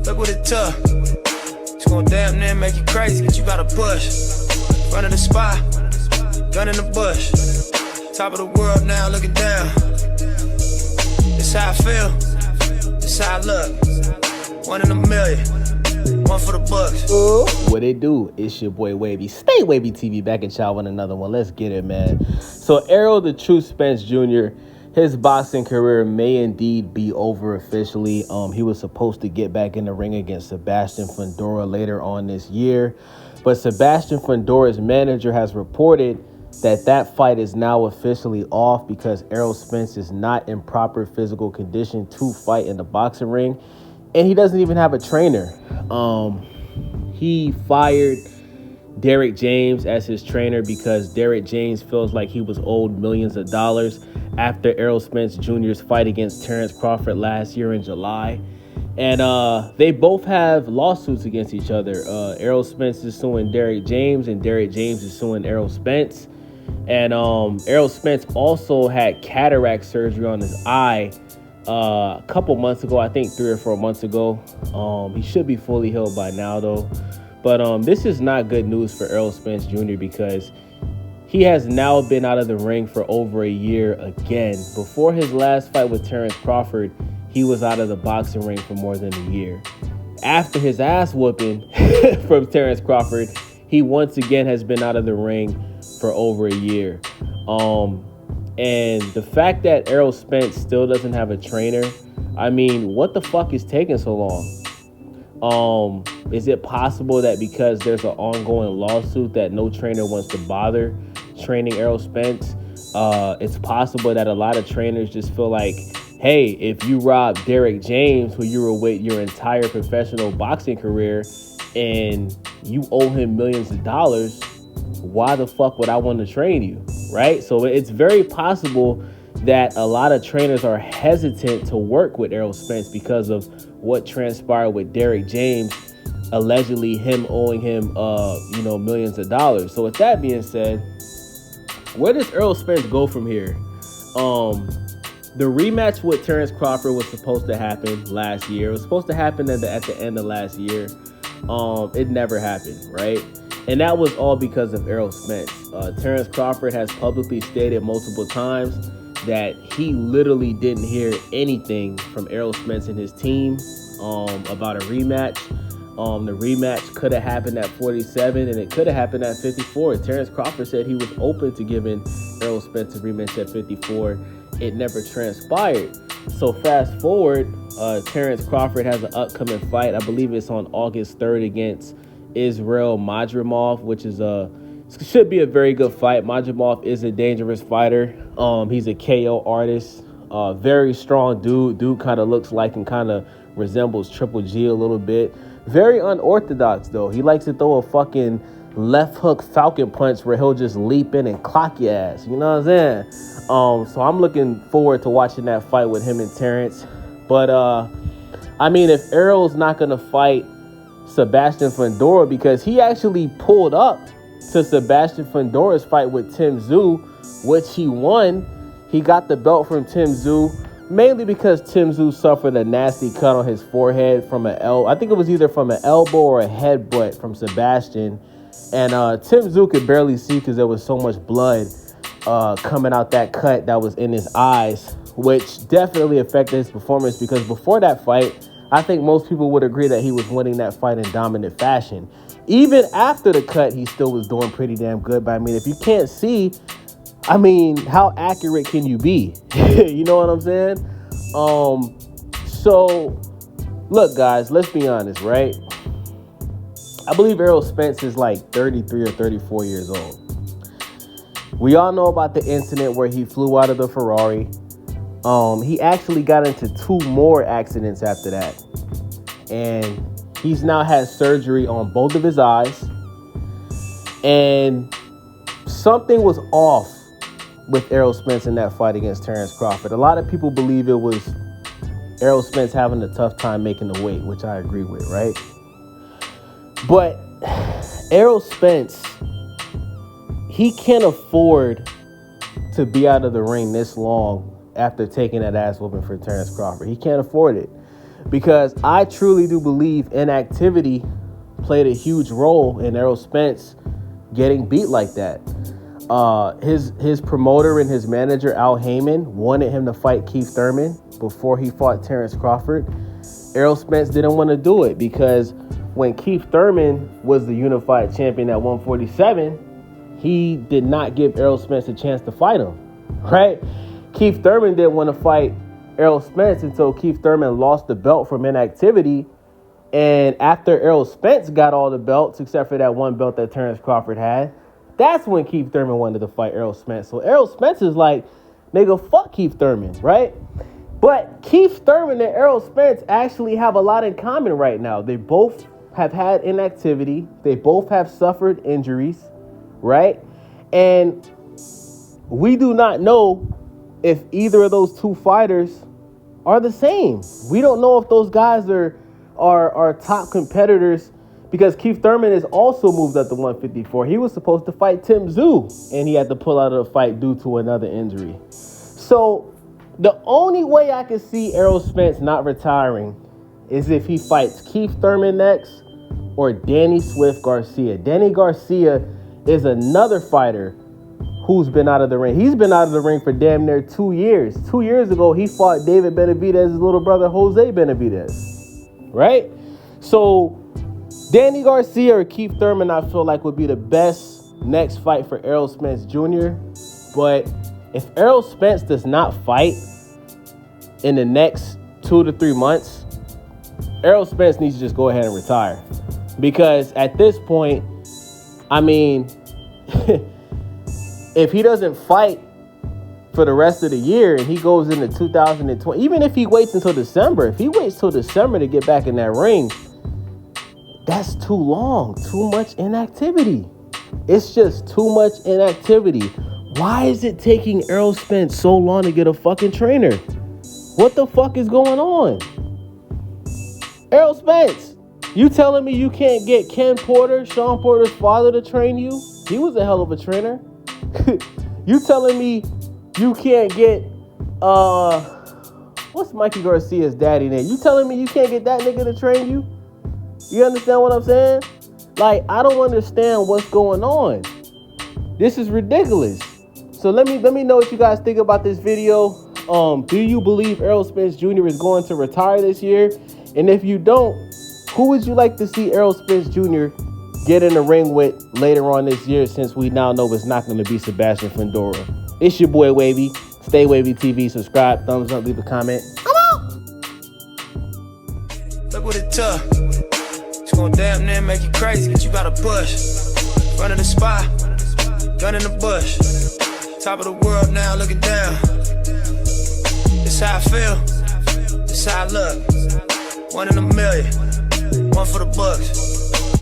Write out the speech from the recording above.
Look what it took. It's gonna damn near make you crazy, but you gotta push. Front of the spot, gun in the bush. Top of the world now, looking down. This how I feel, this how I look. 1 in a million, one for the bucks. What it do? It's your boy Wavy. Stay Wavy TV, back at y'all with another one. Let's get it, man. So Errol the True Spence Jr., his boxing career may indeed be over officially. He was supposed to get back in the ring against Sebastian Fundora later on this year. But Sebastian Fundora's manager has reported that fight is now officially off because Errol Spence is not in proper physical condition to fight in the boxing ring. And he doesn't even have a trainer. He fired Derrick James as his trainer because Derrick James feels like he was owed millions of dollars after Errol Spence Jr.'s fight against Terrence Crawford last year in July. And they both have lawsuits against each other. Errol Spence is suing Derrick James, and Derrick James is suing Errol Spence. And Errol Spence also had cataract surgery on his eye a couple months ago, I think 3 or 4 months ago. He should be fully healed by now, though. But this is not good news for Errol Spence Jr. because he has now been out of the ring for over a year again. Before his last fight with Terrence Crawford, he was out of the boxing ring for more than a year. After his ass whooping from Terrence Crawford, he once again has been out of the ring for over a year. And the fact that Errol Spence still doesn't have a trainer, I mean, what the fuck is taking so long? Is it possible that because there's an ongoing lawsuit that no trainer wants to bother training Errol Spence? It's possible that a lot of trainers just feel like, hey, if you rob Derrick James, who you were with your entire professional boxing career, and you owe him millions of dollars, why the fuck would I want to train you, right? So it's very possible that a lot of trainers are hesitant to work with Errol Spence because of what transpired with Derrick James, allegedly him owing him, millions of dollars. So with that being said, where does Errol Spence go from here? The rematch with Terrence Crawford was supposed to happen last year. It was supposed to happen at the end of last year. It never happened, right? And that was all because of Errol Spence. Terrence Crawford has publicly stated multiple times that he literally didn't hear anything from Errol Spence and his team about a rematch. The rematch could have happened at 47 and it could have happened at 54. Terrence Crawford said he was open to giving Errol Spence a rematch at 54. It never transpired. So fast forward, Terrence Crawford has an upcoming fight. I believe it's on August 3rd against Israel Madrimov, which is should be a very good fight. Madrimov is a dangerous fighter. He's a KO artist. Very strong dude. Dude kind of looks like and kind of resembles Triple G a little bit. Very unorthodox, though. He likes to throw a fucking left hook falcon punch where he'll just leap in and clock your ass. You know what I'm saying? So I'm looking forward to watching that fight with him and Terrence. But, I mean, if Errol's not going to fight Sebastian Fundora, because he actually pulled up to Sebastian Fundora's fight with Tim Tszyu, which he won. He got the belt from Tim Tszyu, mainly because Tim Tszyu suffered a nasty cut on his forehead from I think it was either from an elbow or a headbutt from Sebastian. And Tim Tszyu could barely see because there was so much blood coming out that cut that was in his eyes, which definitely affected his performance because before that fight, I think most people would agree that he was winning that fight in dominant fashion. Even after the cut, he still was doing pretty damn good. But I mean, if you can't see, I mean, how accurate can you be? You know what I'm saying? So, look, guys, let's be honest, right? I believe Errol Spence is like 33 or 34 years old. We all know about the incident where he flew out of the Ferrari. He actually got into 2 more accidents after that. And he's now had surgery on both of his eyes. And something was off with Errol Spence in that fight against Terrence Crawford. A lot of people believe it was Errol Spence having a tough time making the weight, which I agree with, right? But Errol Spence, he can't afford to be out of the ring this long after taking that ass whooping for Terrence Crawford. He can't afford it because I truly do believe inactivity played a huge role in Errol Spence getting beat like that. His promoter and his manager, Al Heyman, wanted him to fight Keith Thurman before he fought Terrence Crawford. Errol Spence didn't want to do it because when Keith Thurman was the unified champion at 147, he did not give Errol Spence a chance to fight him, right? Keith Thurman didn't want to fight Errol Spence until Keith Thurman lost the belt from inactivity. And after Errol Spence got all the belts, except for that one belt that Terrence Crawford had, that's when Keith Thurman wanted to fight Errol Spence. So Errol Spence is like, nigga, fuck Keith Thurman, right? But Keith Thurman and Errol Spence actually have a lot in common right now. They both have had inactivity. They both have suffered injuries, right? And we do not know if either of those two fighters are the same. We don't know if those guys are top competitors, because Keith Thurman has also moved up to 154. He was supposed to fight Tim Tszyu, and he had to pull out of the fight due to another injury. So the only way I can see Errol Spence not retiring is if he fights Keith Thurman next or Danny Swift Garcia. Danny Garcia is another fighter who's been out of the ring. He's been out of the ring for damn near 2 years. 2 years ago, he fought David Benavidez's little brother, Jose Benavidez, right? So Danny Garcia or Keith Thurman, I feel like, would be the best next fight for Errol Spence Jr. But if Errol Spence does not fight in the next 2 to 3 months, Errol Spence needs to just go ahead and retire. Because at this point, I mean, if he doesn't fight for the rest of the year and he goes into 2020, even if he waits until December, if he waits till December to get back in that ring, that's too long, too much inactivity. It's just too much inactivity. Why is it taking Errol Spence so long to get a fucking trainer? What the fuck is going on? Errol Spence, you telling me you can't get Ken Porter, Sean Porter's father, to train you? He was a hell of a trainer. You telling me you can't get, what's Mikey Garcia's daddy name? You telling me you can't get that nigga to train you? You understand what I'm saying? Like, I don't understand what's going on. This is ridiculous. So let me know what you guys think about this video. Do you believe Errol Spence Jr. is going to retire this year? And if you don't, who would you like to see Errol Spence Jr. get in the ring with later on this year, since we now know it's not going to be Sebastian Fundora? It's your boy Wavy. Stay Wavy TV. Subscribe, thumbs up, leave a comment. I'm out. Look what it took. It's gonna damn near make you crazy, but you gotta push. Front of the spot, gun in the bush. Top of the world now, looking down. This how I feel, this how I look. 1 in a million, one for the books.